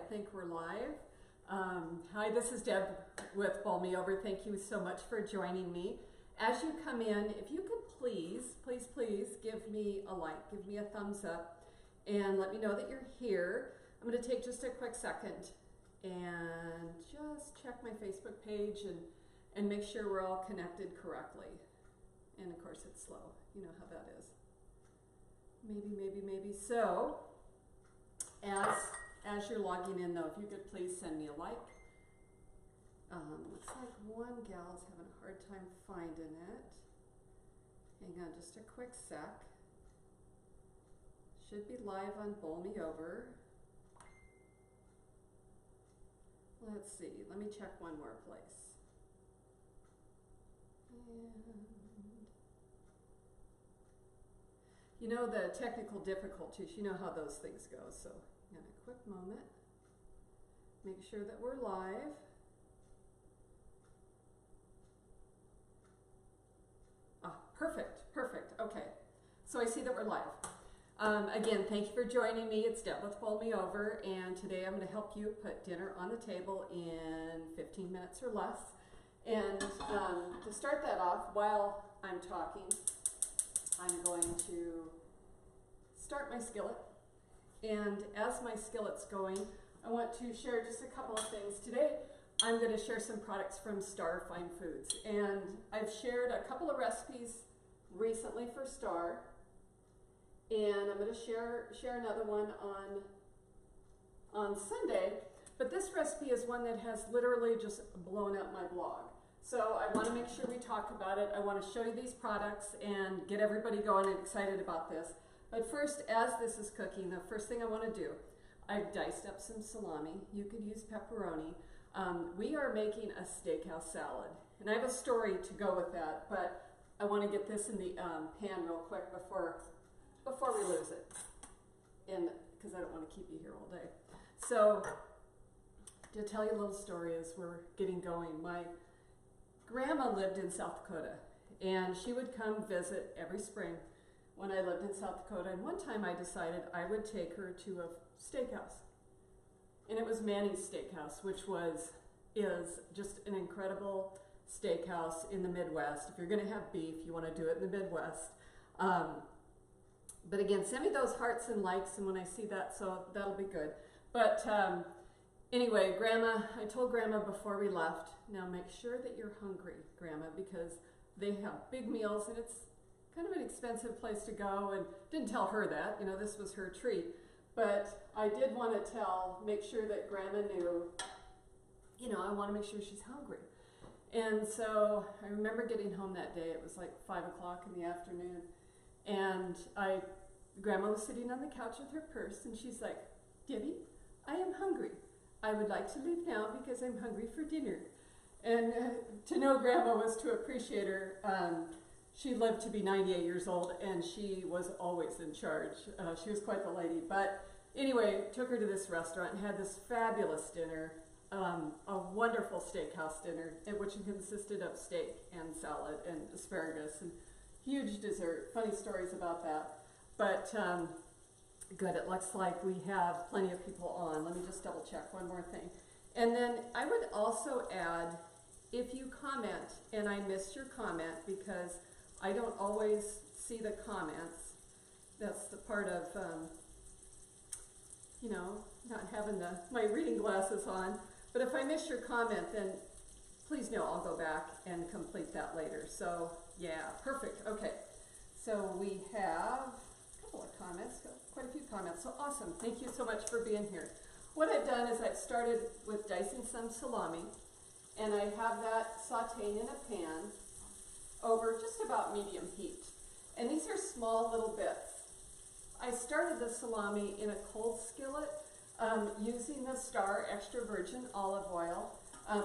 think we're live. Hi, this is Deb with Bowl Me Over. Thank you so much for joining me. As you come in, if you could please give me a like, give me a thumbs up, and let me know that you're here. I'm going to take just a quick second and just check my Facebook page and make sure we're all connected correctly. And of course it's slow, you know how that is. Maybe. So, as you're logging in though, if you could please send me a like. Looks like one gal's having a hard time finding it. Hang on just a quick sec. Should be live on Bowl Me Over. Let's see, let me check one more place. And you know the technical difficulties, you know how those things go, so in a quick moment, make sure that we're live. Ah, perfect, okay. So I see that we're live. Again, thank you for joining me. It's Deb with Bowl Me Over, and today I'm going to help you put dinner on the table in 15 minutes or less. And to start that off, while I'm talking, I'm going to start my skillet. And as my skillet's going, I want to share just a couple of things. Today, I'm going to share some products from Star Fine Foods. And I've shared a couple of recipes recently for Star. And I'm going to share another one on Sunday. But this recipe is one that has literally just blown up my blog. So I want to make sure we talk about it. I want to show you these products and get everybody going and excited about this. But first, as this is cooking, the first thing I want to do, I've diced up some salami. You could use pepperoni. We are making a steakhouse salad. And I have a story to go with that, but I want to get this in the pan real quick before we lose it. And because I don't want to keep you here all day. So to tell you a little story as we're getting going, my grandma lived in South Dakota, and she would come visit every spring when I lived in South Dakota. And one time I decided I would take her to a steakhouse, and it was Manny's Steakhouse, which is just an incredible steakhouse in the Midwest. If you're going to have beef, you want to do it in the Midwest. But again, send me those hearts and likes, and when I see that, so that'll be good. But anyway, I told Grandma before we left, now make sure that you're hungry, Grandma, because they have big meals and it's kind of an expensive place to go, and didn't tell her that, you know, this was her treat. But I did want to make sure that Grandma knew, you know, I want to make sure she's hungry. And so I remember getting home that day, it was like 5 o'clock in the afternoon, and Grandma was sitting on the couch with her purse, and she's like, Debbie, I am hungry. I would like to leave now because I'm hungry for dinner. And to know Grandma was to appreciate her. She lived to be 98 years old, and she was always in charge. She was quite the lady. But anyway, took her to this restaurant and had this fabulous dinner, a wonderful steakhouse dinner, which consisted of steak and salad and asparagus and huge dessert. Funny stories about that. But good, it looks like we have plenty of people on. Let me just double check one more thing. And then I would also add, if you comment, and I missed your comment because I don't always see the comments. That's the part of, you know, not having my reading glasses on. But if I miss your comment, then please know I'll go back and complete that later. So yeah, perfect, okay. So we have of comments, quite a few comments, so awesome. Thank you so much for being here. What I've done is I've started with dicing some salami, and I have that sauteing in a pan over just about medium heat. And these are small little bits. I started the salami in a cold skillet using the Star extra virgin olive oil,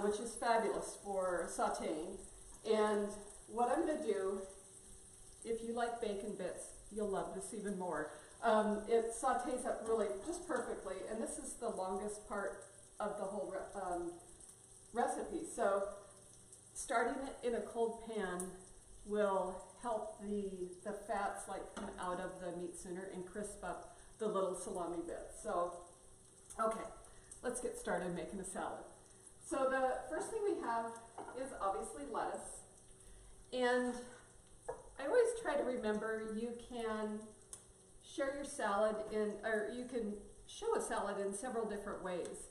which is fabulous for sauteing. And what I'm going to do, if you like bacon bits, you'll love this even more. It sautés up really just perfectly, and this is the longest part of the whole recipe. So starting it in a cold pan will help the fats like come out of the meat sooner and crisp up the little salami bits. So, okay, let's get started making a salad. So the first thing we have is obviously lettuce. And I always try to remember you can share your salad or you can show a salad in several different ways.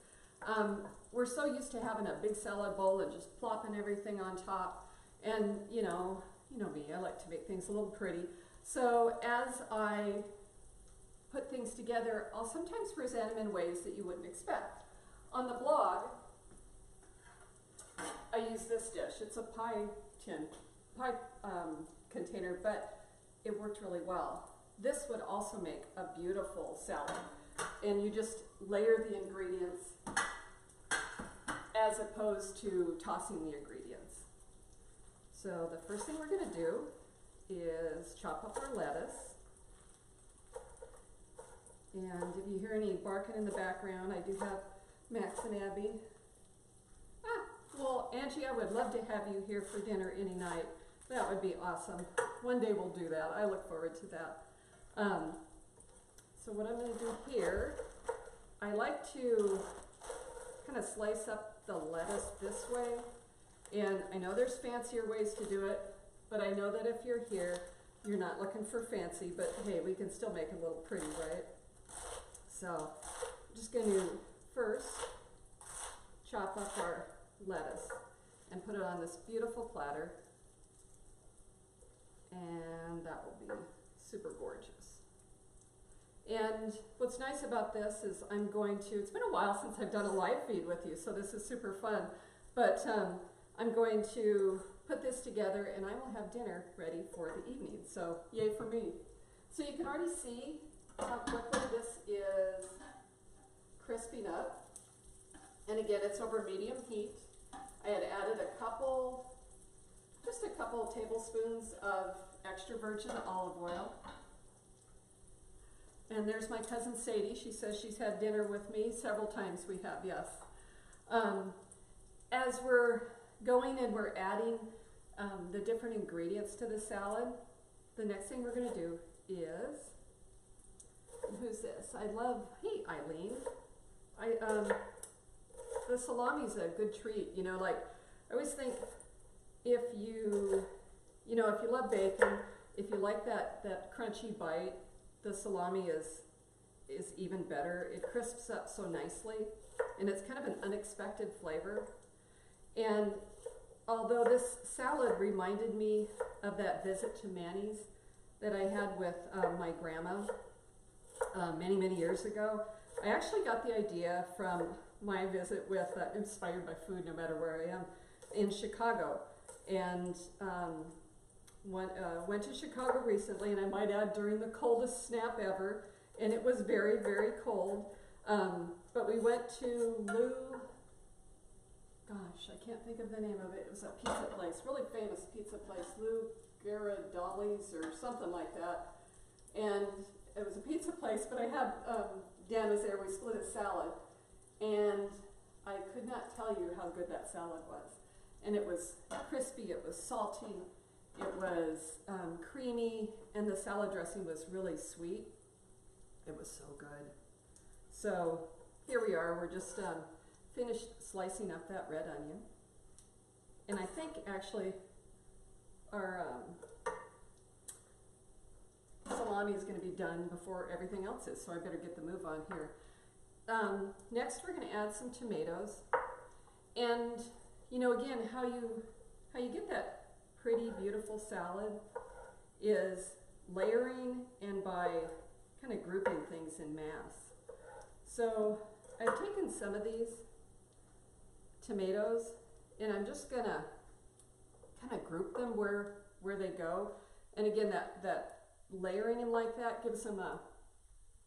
We're so used to having a big salad bowl and just plopping everything on top. And you know me, I like to make things a little pretty. So as I put things together, I'll sometimes present them in ways that you wouldn't expect. On the blog, I use this dish. It's a pie container, but it worked really well. This would also make a beautiful salad. And you just layer the ingredients as opposed to tossing the ingredients. So the first thing we're going to do is chop up our lettuce. And if you hear any barking in the background, I do have Max and Abby. Well, Angie, I would love to have you here for dinner any night. That would be awesome. One day we'll do that. I look forward to that. So what I'm going to do here, I like to kind of slice up the lettuce this way. And I know there's fancier ways to do it, but I know that if you're here, you're not looking for fancy, but hey, we can still make it a little pretty, right? So I'm just going to first chop up our lettuce and put it on this beautiful platter, and that will be super gorgeous. And what's nice about this is it's been a while since I've done a live feed with you, so this is super fun, but I'm going to put this together and I will have dinner ready for the evening, so yay for me. So you can already see how quickly this is crisping up, and again, it's over medium heat. I had added just a couple tablespoons of extra virgin olive oil. And there's my cousin Sadie. She says she's had dinner with me several times. We have, yes. As we're going and we're adding the different ingredients to the salad, the next thing we're going to do is, who's this? Hey Eileen. The salami's a good treat. You know, like I always think if you love bacon, if you like that crunchy bite, the salami is even better. It crisps up so nicely, and it's kind of an unexpected flavor. And although this salad reminded me of that visit to Manny's that I had with my grandma many, many years ago, I actually got the idea from my visit with, inspired by food no matter where I am, in Chicago. And went to Chicago recently, and I might add during the coldest snap ever, and it was very, very cold. But we went to I can't think of the name of it. It was a pizza place, really famous pizza place, Lou Garadoli's or something like that. And it was a pizza place, but I had, Dan was there, we split a salad, and I could not tell you how good that salad was. And it was crispy, it was salty, it was creamy, and the salad dressing was really sweet. It was so good. So here we are, we're just finished slicing up that red onion. And I think actually our salami is going to be done before everything else is, so I better get the move on here. Next we're going to add some tomatoes. And you know, again, how you get that pretty, beautiful salad is layering and by kind of grouping things in mass. So I've taken some of these tomatoes and I'm just gonna kind of group them where they go. And again, that layering and like that gives them a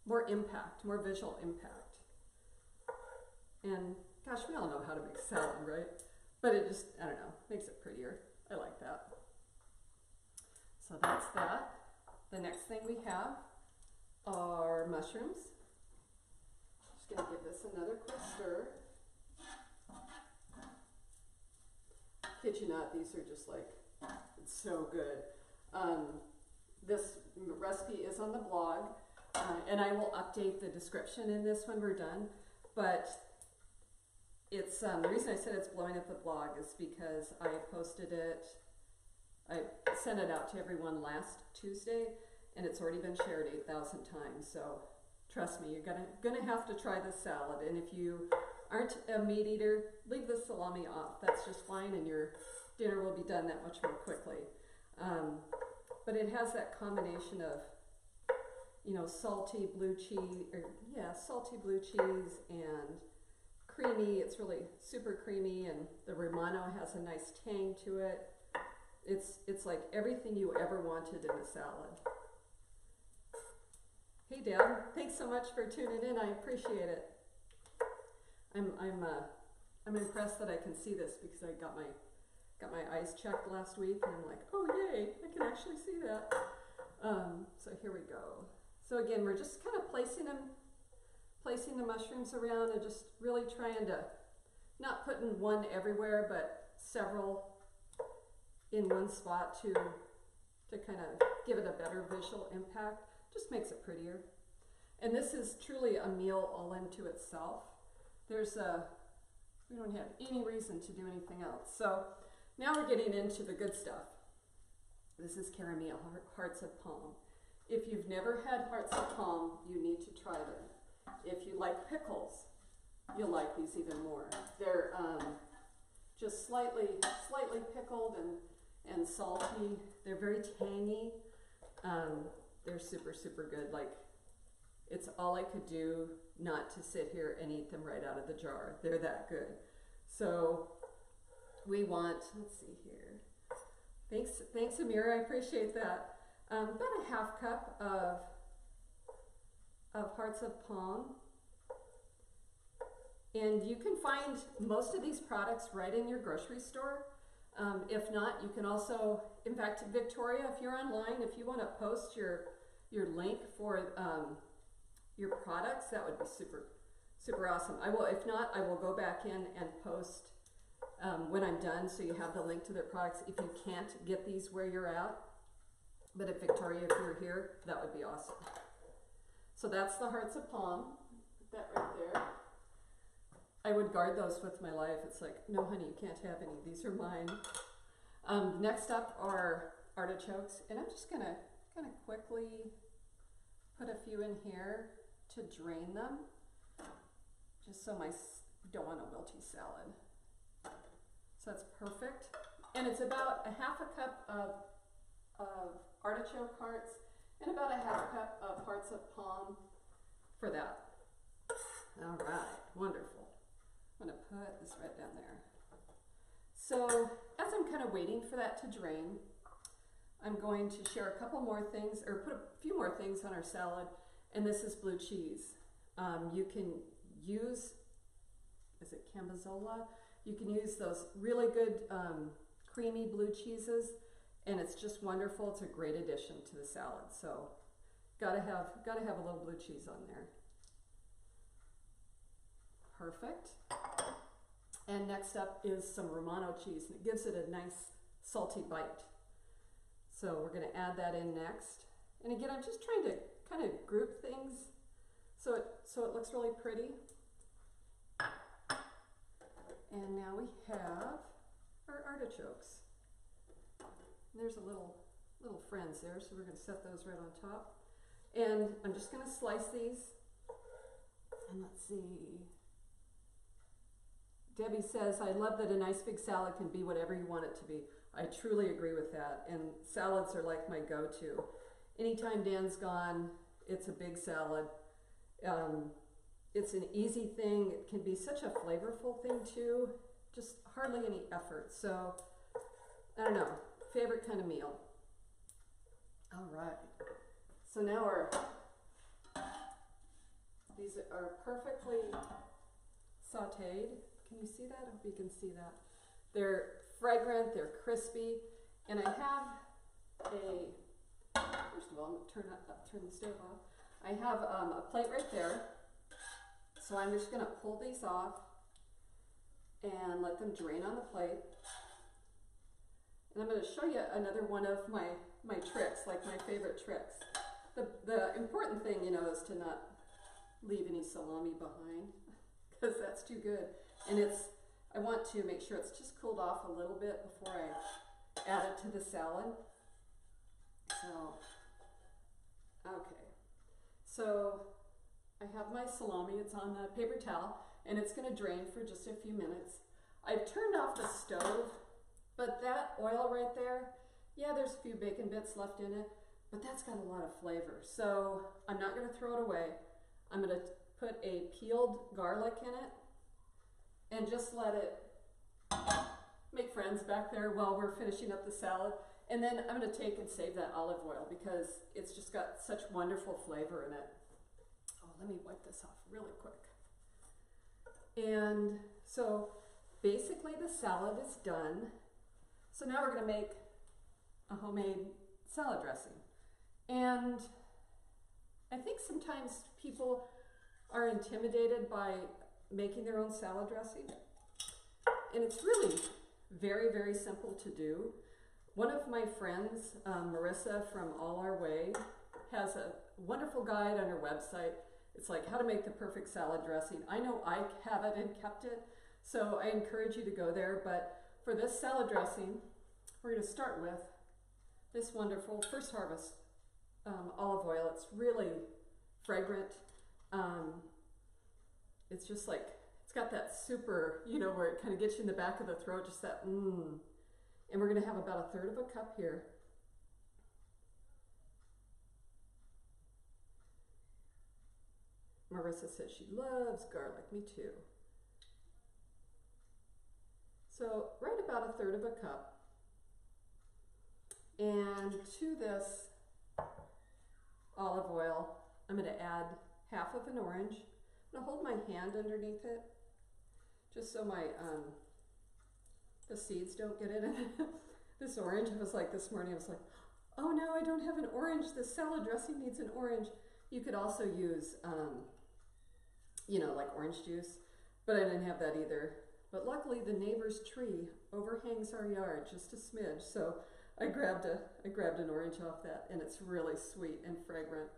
more impact, more visual impact. And gosh, we all know how to make salad, right? But it just, I don't know, makes it prettier. I like that. So that's that. The next thing we have are mushrooms. Just gonna give this another quick stir. Kid you not, these are just like, it's so good. This recipe is on the blog, and I will update the description in this when we're done. But it's the reason I said it's blowing up the blog is because I posted it, I sent it out to everyone last Tuesday, and it's already been shared 8,000 times. So trust me, you're gonna have to try this salad. And if you aren't a meat eater, leave the salami off. That's just fine, and your dinner will be done that much more quickly. But it has that combination of, you know, salty blue cheese, salty blue cheese and creamy. It's really super creamy, and the Romano has a nice tang to it. It's like everything you ever wanted in a salad. Hey Deb, thanks so much for tuning in. I appreciate it. I'm impressed that I can see this because I got my eyes checked last week, and I'm like, oh yay, I can actually see that. So here we go. So again, we're just kind of placing the mushrooms around and just really trying to not putting one everywhere, but several in one spot to kind of give it a better visual impact. Just makes it prettier. And this is truly a meal all into itself. We don't have any reason to do anything else. So now we're getting into the good stuff. This is caramel, hearts of palm. If you've never had hearts of palm, you need to try them. If you like pickles, you'll like these even more. They're just slightly pickled and salty. They're very tangy. They're super, super good. Like, it's all I could do not to sit here and eat them right out of the jar. They're that good. So we want, let's see here. Thanks Amira, I appreciate that. About a half cup of hearts of palm. And you can find most of these products right in your grocery store. If not, you can also, in fact, Victoria, if you're online, if you want to post your link for your products, that would be super, super awesome. I will, if not, I will go back in and post when I'm done, so you have the link to their products if you can't get these where you're at. But if Victoria, if you're here, that would be awesome. So that's the hearts of palm. Put that right there. I would guard those with my life. It's like, no honey, you can't have any. These are mine. Next up are artichokes. And I'm just gonna kind of quickly put a few in here to drain them. Just so don't want a wilty salad. So that's perfect. And it's about a half a cup of artichoke hearts and about a half cup of hearts of palm for that. All right, wonderful. I'm gonna put this right down there. So as I'm kind of waiting for that to drain, I'm going to share a couple more things, or put a few more things on our salad. And this is blue cheese. You can use, is it Cambozola? You can use those really good creamy blue cheeses, and it's just wonderful. It's a great addition to the salad. So gotta have a little blue cheese on there. Perfect. And next up is some Romano cheese, and it gives it a nice salty bite. So we're going to add that in next. And again, I'm just trying to kind of group things so it looks really pretty. And now we have our artichokes. And there's a little friends there, so we're going to set those right on top. And I'm just going to slice these. And let's see. Debbie says, I love that a nice big salad can be whatever you want it to be. I truly agree with that. And salads are like my go-to. Anytime Dan's gone, it's a big salad. It's an easy thing. It can be such a flavorful thing too. Just hardly any effort. So, I don't know, favorite kind of meal. All right. So now these are perfectly sauteed. Can you see that? I hope you can see that. They're fragrant, they're crispy, and I have first of all, I'm going to turn the stove off. I have a plate right there. So I'm just going to pull these off and let them drain on the plate. And I'm going to show you another one of my tricks, like my favorite tricks. The important thing, you know, is to not leave any salami behind, because that's too good. And I want to make sure it's just cooled off a little bit before I add it to the salad. So, okay. So I have my salami, it's on the paper towel, and it's gonna drain for just a few minutes. I've turned off the stove, but that oil right there, yeah, there's a few bacon bits left in it, but that's got a lot of flavor. So I'm not gonna throw it away. I'm gonna put a peeled garlic in it and just let it make friends back there while we're finishing up the salad. And then I'm gonna take and save that olive oil because it's just got such wonderful flavor in it. Oh, let me wipe this off really quick. And so basically the salad is done. So now we're gonna make a homemade salad dressing. And I think sometimes people are intimidated by making their own salad dressing. And it's really very, very simple to do. One of my friends, Marissa from All Our Way, has a wonderful guide on her website. It's like how to make the perfect salad dressing. I know I have it and kept it, so I encourage you to go there. But for this salad dressing, we're going to start with this wonderful First Harvest olive oil. It's really fragrant. It's just like, it's got that super, you know, where it kind of gets you in the back of the throat, just that mmm. And we're going to have about 1/3 of a cup here. Marissa says she loves garlic, me too. So right about 1/3 of a cup. And to this olive oil, I'm going to add 1/2 of an orange. I'm going to hold my hand underneath it, just so my the seeds don't get in it. This orange, I was like this morning, I was like, oh no, I don't have an orange. The salad dressing needs an orange. You could also use, you know, like orange juice, but I didn't have that either. But luckily the neighbor's tree overhangs our yard just a smidge, so I grabbed an orange off that, and it's really sweet and fragrant.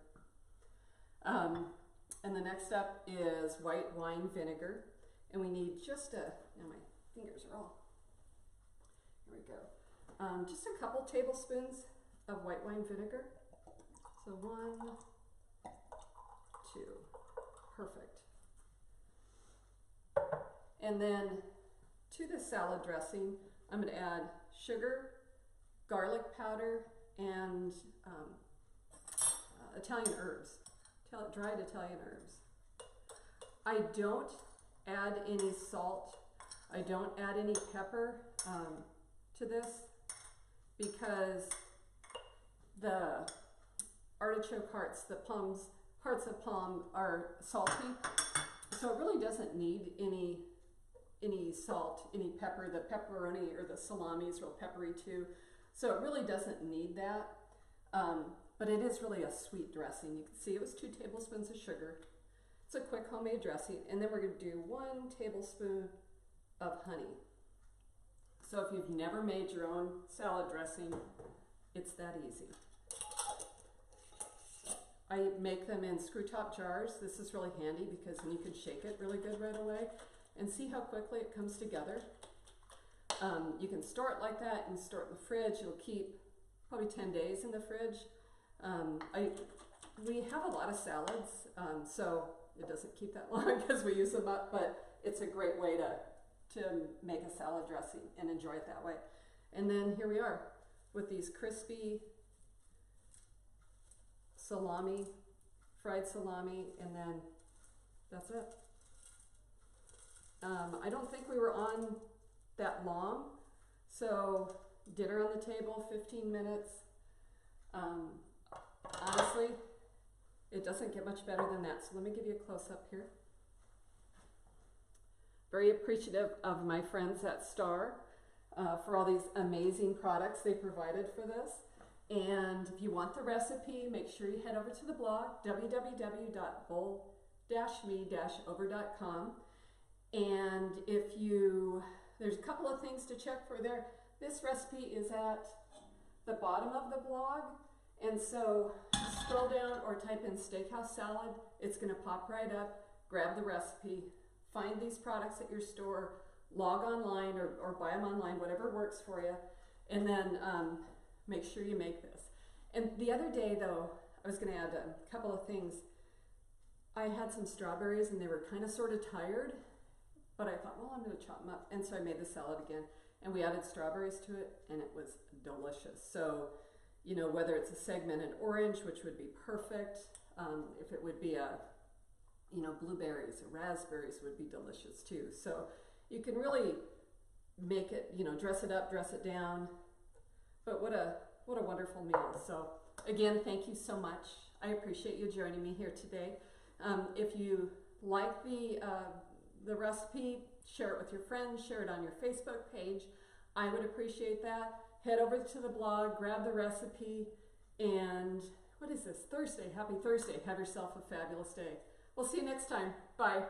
And the next step is white wine vinegar, and we need just now my fingers are all, here we go. Just a couple tablespoons of white wine vinegar. So 1, 2, perfect. And then to the salad dressing, I'm going to add sugar, garlic powder, and Italian herbs, dried Italian herbs. I don't add any salt. I don't add any pepper to this because the artichoke hearts, the hearts of palm are salty, so it really doesn't need any salt, any pepper. The pepperoni or the salami is real peppery too, so it really doesn't need that. But it is really a sweet dressing. You can see it was 2 tablespoons of sugar. It's a quick homemade dressing, and then we're going to do 1 tablespoon of honey. So if you've never made your own salad dressing, it's that easy. I make them in screw top jars. This is really handy because then you can shake it really good right away and see how quickly it comes together. You can store it like that and store it in the fridge. It'll keep probably 10 days in the fridge. We have a lot of salads, so it doesn't keep that long because we use them up, but it's a great way to make a salad dressing and enjoy it that way. And then here we are with these crispy salami, fried salami, and then that's it. I don't think we were on that long, so dinner on the table, 15 minutes. Honestly, it doesn't get much better than that. So let me give you a close-up here. Very appreciative of my friends at Star for all these amazing products they provided for this. And if you want the recipe, make sure you head over to the blog, www.bold-me-over.com. And there's a couple of things to check for there. This recipe is at the bottom of the blog. And so scroll down or type in Steakhouse Salad. It's going to pop right up. Grab the recipe, find these products at your store, log online or buy them online, whatever works for you, and then make sure you make this. And the other day though, I was going to add a couple of things. I had some strawberries and they were kind of sort of tired, but I thought, well, I'm going to chop them up. And so I made the salad again, and we added strawberries to it, and it was delicious. So, you know, whether it's a segmented orange, which would be perfect, if it would be a, you know, blueberries or raspberries would be delicious too. So you can really make it, you know, dress it up, dress it down. But what a wonderful meal. So again, thank you so much. I appreciate you joining me here today. If you like the recipe, share it with your friends, share it on your Facebook page. I would appreciate that. Head over to the blog, grab the recipe, and what is this? Thursday. Happy Thursday. Have yourself a fabulous day. We'll see you next time. Bye.